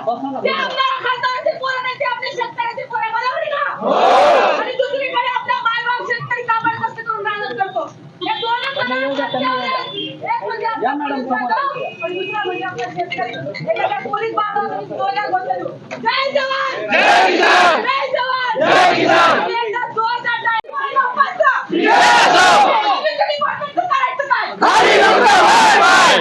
ते आमदार खासदाराचे पोरं नाही, ते आपले शेतकऱ्याचे पोरं आहे, बरोबर आहे का? आणि दुसरीकडे आपला मायबाप शेतकरी कामाला कष्ट करून राहत करतो. हे दोनच एक म्हणजे आपला पोलीस बांधव आणि दुसरा म्हणजे आपला शेतकरी. एखाद्या पोलीस बांधवाला जोरदार बसलो. जय जवान, जय किसान, जय जवान, जय किसान. एकदा जोरदार टाळी वाजवा. करायचं काय? खाली डोकं वर पाय,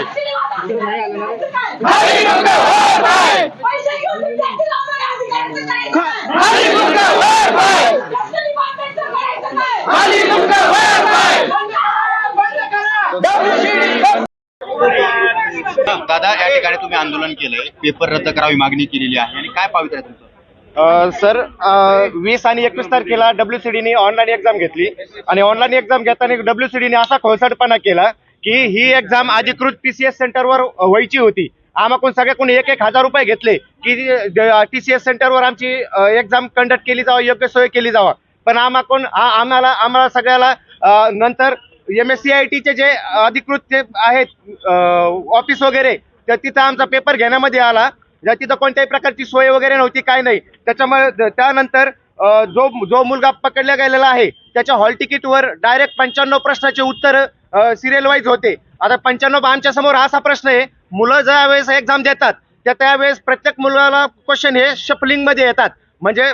खाली डोकं वर पाय, पैसे घेऊन विद्यार्थी लावणारे अधिकाऱ्यांचं काय? खाली डोकं वर पाय, लष्करी बांधवांचं करायचं काय? खाली डोकं वर पाय. दादा, या ठिकाणी तुम्ही आंदोलन केलंय, पेपर रद्द करावी मागणी केलेली आहे आणि काय पावित्र्य आहे तुमचं? सर 20 आणि 21 तारखेला WCDने ऑनलाईन एक्झाम घेतली आणि ऑनलाईन एक्झाम घेताना WCDने असा खोलसाडपणा केला की ही एक्झाम अधिकृत TCS सेंटरवर व्हायची होती. आम्हाकडून सगळ्याकडून 1,000 रुपये घेतले की TCS सेंटरवर आमची एक्झाम कंडक्ट केली जावा, योग्य सोय केली जावा. पण आम्हाला सगळ्याला नंतर MSCITचे जे अधिकृत जे आहेत ऑफिस वगैरे, तर तिथं आमचा पेपर घेण्यामध्ये आला. तिथं कोणत्याही प्रकारची सोय वगैरे नव्हती, काय नाही. त्याच्यामुळे त्यानंतर जो मुलगा पकडला गेलेला आहे त्याच्या हॉल तिकीटवर डायरेक्ट 95 प्रश्नाचे उत्तर सिरियल वाईज होते. आता 95 आमच्या समोर असा प्रश्न आहे, मुलं ज्या वेळेस एक्झाम देतात त्यावेळेस प्रत्येक मुलाला क्वेश्चन हे शफलिंग मध्ये येतात. म्हणजे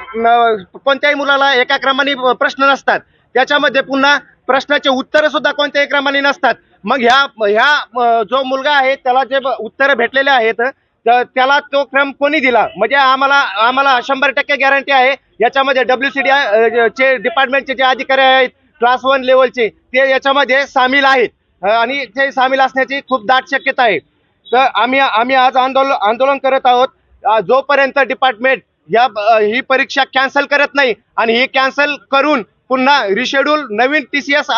कोणत्याही मुलाला एका क्रमाने प्रश्न नसतात. त्याच्यामध्ये पुन्हा प्रश्नाचे उत्तर सुद्धा कोणत्याही क्रमाने नसतात. मग ह्या जो मुलगा आहे त्याला जे उत्तर भेटलेले आहेत त्याला तो क्रम कोणी दिला? म्हणजे आम्हाला 100% गॅरंटी आहे याच्यामध्ये WCD चे डिपार्टमेंटचे जे अधिकारी आहेत क्लास 1 लेवलचे ते याच्यामध्ये सामील आहेत आणि ते सामील असण्याची खूप दाट शक्यता आहे. तर आम्ही आज आंदोलन करत आहोत जोपर्यंत डिपार्टमेंट ही परीक्षा कॅन्सल करत नाही आणि ही कॅन्सल करून पुन्हा रिशेड्यूल नवीन TCS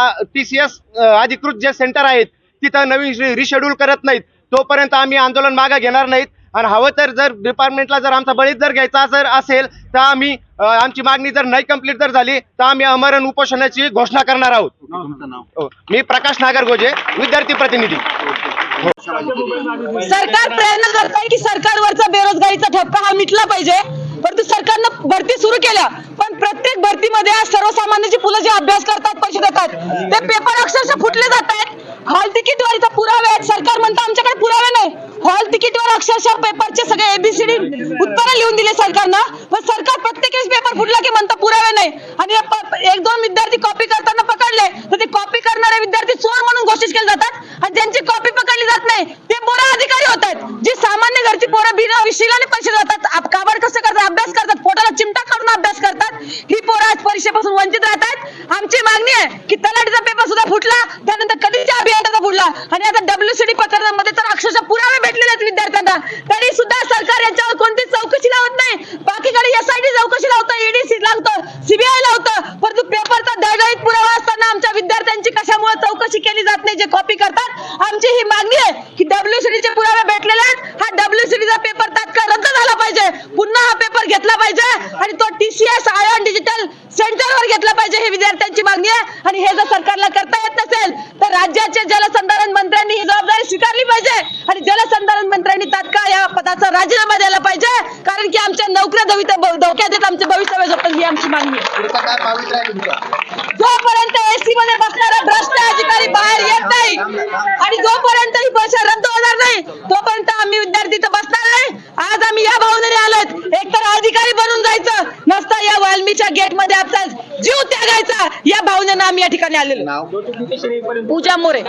अधिकृत जे सेंटर आहेत तिथं नवीन रिशेड्यूल करत नाहीत तोपर्यंत आम्ही आंदोलन मागे घेणार नाहीत. आणि हवं तर जर डिपार्टमेंटला जर आमचा बळीच जर घ्यायचा असेल तर आमची मागणी जर नाही कंप्लीट जर झाली तर आम्ही आमरण उपोषणाची घोषणा करणार आहोत. तुमचं नाव? मी प्रकाश नागरगोजे, विद्यार्थी प्रतिनिधी. सरकार प्रयत्न करत आहे की सरकारवरचा बेरोजगारीचा ठपका हा मिटला पाहिजे, परंतु सरकारनं भरती सुरू केल्या पण प्रत्येक भरतीमध्ये सर्वसामान्यांची मुलं जे अभ्यास करतात, पैसे देतात, ते पेपर अक्षरशः फुटले जात आहेत. हॉल तिकीटवर इथं पुरावे आहेत. सरकार म्हणतं आमच्याकडे पुरावे नाही. हॉल तिकीटवर अक्षरशः पेपरचे सगळे ABCD उत्तर लिहून दिले सरकारनं, पण सरकार प्रत्येक वेळेस पेपर फुटला की म्हणतं पुरावे नाही. आणि 1-2 विद्यार्थी कॉपी करताना पकडले तर ते कॉपी करणारे विद्यार्थी चोर म्हणून घोषित केले जातात आणि ज्यांची कॉपी पकडली जात नाही ते पोरं अधिकारी होतात. जी सामान्य घरची पोरं बिना विशिलाने पैसे जातात, काबाड कसं करतात, अभ्यास करतात, पोटाला चिमटा काढून अभ्यास करतात, ही पोरं आज परीक्षेपासून वंचित राहतात. आमची मागणी आहे की तलाठीचा पेपर सुद्धा फुटला, त्यानंतर कधीच्या अभियंत्याचा फुटला आणि आता WCD प्रकरणामध्ये तर अक्षरशः पुरावे भेटलेले आहेत विद्यार्थ्यांना, तरी सुद्धा सरकार यांच्यावर कोणतीच चौकशी लावत नाही. बाकीकडे SIT चौकशी लावतं, ED लावतं, CBI लावतं, परंतु पेपरचा दळदळीत पुरावा असताना आमच्या विद्यार्थ्यांची कशामुळे चौकशी केली जात नाही जे कॉपी करतात. आमची ही मागणी आहे की WCD चे पुरावे भेटलेले आहेत, हा WCD चा पेपर तात्काळ रद्द झाला पाहिजे, पुन्हा हा पेपर घेतला पाहिजे आणि तो TCS आयन डिजिटल सेंटरवर घेतला पाहिजे. हे विद्यार्थ्यांची मागणी आहे आणि हे जर सरकारला करता येत नसेल तर राज्याचे जलसंधारण मंत्र्यांनी ही जबाबदारी स्वीकारली पाहिजे आणि जलसंधारण मंत्र्यांनी तात्काळ या पदाचा राजीनामा द्यायला पाहिजे, कारण की आमच्या नोकऱ्या धोक्यात येत, आमचे भविष्य जपन ही आमची मागणी आहे. जोपर्यंत AC मध्ये बसणारा भ्रष्ट अधिकारी बाहेर येत नाही आणि जोपर्यंत ही परीक्षा रद्द होणार नाही तोपर्यंत आम्ही विद्यार्थी इथं बसणार आहे. आज आम्ही या भावनेने आलोत, एकतर अधिकारी बनून जायचं नसता या वाल्मीच्या गेट मध्ये आपला जीव त्यागायचा, या भावनेनं आम्ही या ठिकाणी आलेलो. नाव? पूजा मोरे.